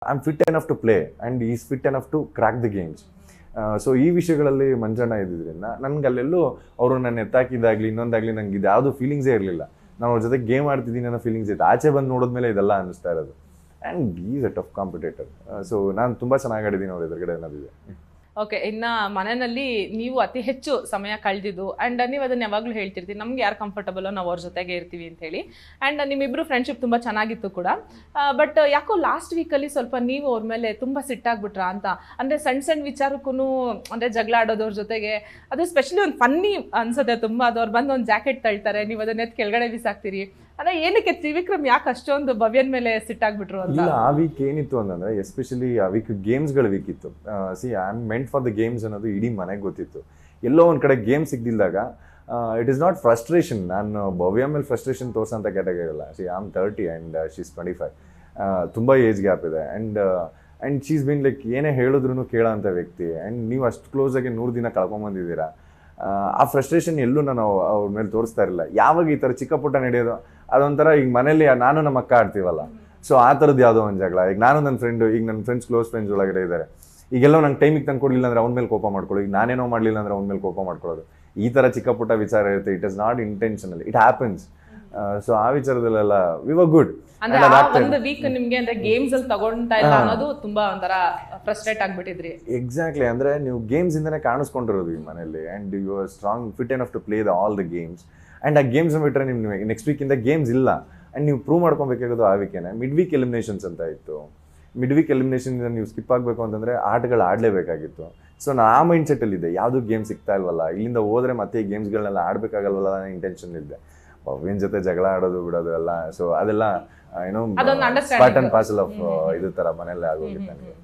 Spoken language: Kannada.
I am fit enough to play and is fit enough to crack the games. So ಈ ವಿಷಯಗಳಲ್ಲಿ ಮಂಜಣ್ಣ ಇದ್ದಿದ್ದರಿಂದ ನನಗೆ ಅಲ್ಲೆಲ್ಲೂ ಅವರು ನನ್ನ ಎತ್ತಾಕಿದ್ದಾಗಲಿ ಇನ್ನೊಂದಾಗಲಿ ನಂಗೆ ಇದು ಯಾವುದೂ ಫೀಲಿಂಗ್ಸೇ ಇರಲಿಲ್ಲ. ನಾನು ಅವ್ರ ಜೊತೆ ಗೇಮ್ ಆಡ್ತಿದ್ದೀನಿ ಅನ್ನೋ ಫೀಲಿಂಗ್ಸ್ ಇತ್ತು. ಆಚೆ ಬಂದು ನೋಡಿದ್ಮೇಲೆ ಇದೆಲ್ಲ ಅನ್ನಿಸ್ತಾ ಇರೋದು. And is a tough competitor. So ನಾನು ತುಂಬ ಚೆನ್ನಾಗಿ ಆಡಿದ್ದೀನಿ ಅವ್ರ ಎದುರುಗಡೆ ಅನ್ನೋದಿದೆ. ಓಕೆ, ಇನ್ನು ಮನೆಯಲ್ಲಿ ನೀವು ಅತಿ ಹೆಚ್ಚು ಸಮಯ ಕಳೆದಿದ್ದು ಆ್ಯಂಡ್ ನೀವು ಅದನ್ನು ಯಾವಾಗಲೂ ಹೇಳ್ತಿರ್ತೀವಿ, ನಮ್ಗೆ ಯಾರು ಕಂಫರ್ಟಬಲೋ ನಾವು ಅವ್ರ ಜೊತೆಗೆ ಇರ್ತೀವಿ ಅಂತ ಹೇಳಿ. ಆ್ಯಂಡ್ ನಿಮ್ಮಿಬ್ಬರು ಫ್ರೆಂಡ್ಶಿಪ್ ತುಂಬ ಚೆನ್ನಾಗಿತ್ತು ಕೂಡ. ಬಟ್ ಯಾಕೋ ಲಾಸ್ಟ್ ವೀಕಲ್ಲಿ ಸ್ವಲ್ಪ ನೀವು ಅವ್ರ ಮೇಲೆ ತುಂಬ ಸಿಟ್ಟಾಗ್ಬಿಟ್ರಾ ಅಂತ. ಅಂದರೆ ಸಣ್ಣ ಸಣ್ಣ ವಿಚಾರಕ್ಕೂ ಅಂದರೆ ಜಗಳ ಆಡೋದವ್ರ ಜೊತೆಗೆ, ಅದು ಸ್ಪೆಷಲಿ ಒಂದು ಫನ್ನಿ ಅನ್ಸುತ್ತೆ ತುಂಬ. ಅದು ಅವ್ರು ಬಂದು ಒಂದು ಜಾಕೆಟ್ ತಳ್ತಾರೆ, ನೀವು ಅದನ್ನ ಎತ್ತು ಕೆಳಗಡೆ ಬಿಸಾಕ್ತೀರಿ. ಅಂದರೆ ಏನಕ್ಕೆ ತ್ರಿವಿಕ್ರಮ್ ಯಾಕೆ ಅಷ್ಟೊಂದು ಭವ್ಯನ ಮೇಲೆ ಸಿಟ್ಟಾಗ್ಬಿಟ್ರು ಅಂತ? ಇಲ್ಲ, ಆ ವೀಕ್ ಏನಿತ್ತು ಅಂತಂದರೆ ಎಸ್ಪೆಷಲಿ ಆ ವೀಕ್ ಗೇಮ್ಸ್ಗಳ ವೀಕ್ ಇತ್ತು. See I am meant for the games ಅನ್ನೋದು ಇಡೀ ಮನೆಗೆ ಗೊತ್ತಿತ್ತು. ಎಲ್ಲೋ ಒಂದು ಕಡೆ ಗೇಮ್ ಸಿಗ್ದಿಲ್ದಾಗ ಇಟ್ ಈಸ್ ನಾಟ್ ಫ್ರಸ್ಟ್ರೇಷನ್. ನಾನು ಭವ್ಯ ಮೇಲೆ ಫ್ರಸ್ಟ್ರೇಷನ್ ತೋರಿಸೋಂಥ ಕ್ಯಾಟಗರಿ ಇಲ್ಲ. See I am 30 and she's 25. ತುಂಬ ಏಜ್ ಗ್ಯಾಪ್ ಇದೆ. ಆ್ಯಂಡ್ ಶೀಸ್ ಬಿನ್ ಲೈಕ್ ಏನೇ ಹೇಳಿದ್ರು ಕೇಳೋ ಅಂಥ ವ್ಯಕ್ತಿ. ಆ್ಯಂಡ್ ನೀವು ಅಷ್ಟು ಕ್ಲೋಸಾಗಿ 100 ದಿನ ಕಳ್ಕೊಂಬಂದಿದ್ದೀರಾ. ಆ ಫ್ರಸ್ಟ್ರೇಷನ್ ಎಲ್ಲೂ ನಾನು ಅವ್ರ ಮೇಲೆ ತೋರಿಸ್ತಾ ಇರಲಿಲ್ಲ. ಯಾವಾಗ ಈ ಥರ ಚಿಕ್ಕ ಪುಟ್ಟ ನಡೆಯೋದು ಅದೊಂಥರ, ಈಗ ಮನೇಲಿ ನಾನು ನಮ್ಮ ಅಕ್ಕ ಆಡ್ತೀವಲ್ಲ, ಸೊ ಆ ಥರದ್ದು ಯಾವುದೋ ಒಂದು ಜಗಳ. ಈಗ ನಾನು ನನ್ನ ಫ್ರೆಂಡು, ಈಗ ನನ್ನ ಫ್ರೆಂಡ್ಸ್ ಕ್ಲೋಸ್ ಫ್ರೆಂಡ್ಸ್ ಒಳಗಡೆ ಇದ್ದಾರೆ. ಈಗೆಲ್ಲೋ ನಂಗೆ ಟೈಮಿಗೆ ತಂದು ಕೊಡಲಿಲ್ಲ ಅಂದರೆ ಅವ್ನ ಮೇಲೆ ಕೋಪ ಮಾಡ್ಕೊಳ್ಳೋದು, ಈಗ ನಾನೇನೋ ಮಾಡಲಿಲ್ಲ ಅಂದರೆ ಅವ್ನ ಮೇಲೆ ಕೋಪ ಮಾಡ್ಕೊಳ್ಳೋದು. ಈ ಥರ ಚಿಕ್ಕ ಪುಟ್ಟ ವಿಚಾರ ಇರುತ್ತೆ. It is not intentional, it happens. So ಆ ವಿಚಾರದಲ್ಲೆಲ್ಲ ವಿ ವರ್ ಗುಡ್. ಅಂದ್ರೆ ಆ ಒಂದು ವೀಕ್ ನಿಮ್ಗೆ ಅಂದ್ರೆ ಗೇಮ್ಸ್ ಅಲ್ಲಿ ತಗೊಂತಾ ಇಲ್ಲ ಅನ್ನೋದು ತುಂಬಾ ಒಂಥರ ಫ್ರಸ್ಟ್ರೇಟ್ ಆಗ್ಬಿಟ್ಟಿದ್ರಿ. ಎಕ್ಸಾಕ್ಟ್ಲಿ. ಅಂದ್ರೆ ನೀವು ಗೇಮ್ಸ್ ಇಂದನೇ ಕಾಣಿಸ್ಕೊಂಡಿರೋದು ಈ ಮನೆಯಲ್ಲಿ. And you are strong, fit enough to play all the games. And ಆ ಗೇಮ್ಸ್ ಬಿಟ್ಟರೆ ನಿಮ್ಗೆ ನೆಕ್ಸ್ಟ್ ವೀಕಿಂದ ಗೇಮ್ಸ್ ಇಲ್ಲ. ಅಂಡ್ ನೀವು ಪ್ರೂವ್ ಮಾಡ್ಕೊಬೇಕಾಗೋದು ಆ ವೀಕೇನೆ. ಮಿಡ್ ವೀಕ್ ಎಲಿಮಿನೇಷನ್ಸ್ ಅಂತ ಇತ್ತು. ಮಿಡ್ ವೀಕ್ ಎಲಿಮಿನೇಷನ್ ನೀವು ಸ್ಕಿಪ್ ಆಗಬೇಕು ಅಂತಂದ್ರೆ ಆಟಗಳು ಆಡಲೇಬೇಕಾಗಿತ್ತು. ಸೊ ನಾನು ಆ ಮೈಂಡ್ ಸೆಟ್ಟಲ್ಲಿ ಇದ್ದೆ. ಯಾವುದೂ ಗೇಮ್ ಸಿಗ್ತಾ ಇಲ್ವಲ್ಲ, ಇಲ್ಲಿಂದ ಹೋದ್ರೆ ಮತ್ತೆ ಈ ಗೇಮ್ಸ್ಗಳನ್ನೆಲ್ಲ ಆಡಬೇಕಾಗಲ್ವಲ್ಲ ಅನ್ನೋ ಇಂಟೆನ್ಷನ್ ಇದ್ದೆ. ಭವ್ಯನ ಜೊತೆ ಜಗಳ ಆಡೋದು ಬಿಡೋದು ಎಲ್ಲ, ಸೊ ಅದೆಲ್ಲ ಏನೋ ಪಾರ್ಟ್ ಅಂಡ್ ಪಾರ್ಸಲ್ ಆಫ್ ಇದು ಥರ ಮನೆಯಲ್ಲೇ ಆಗೋಗಿತ್ತು ನನಗೆ.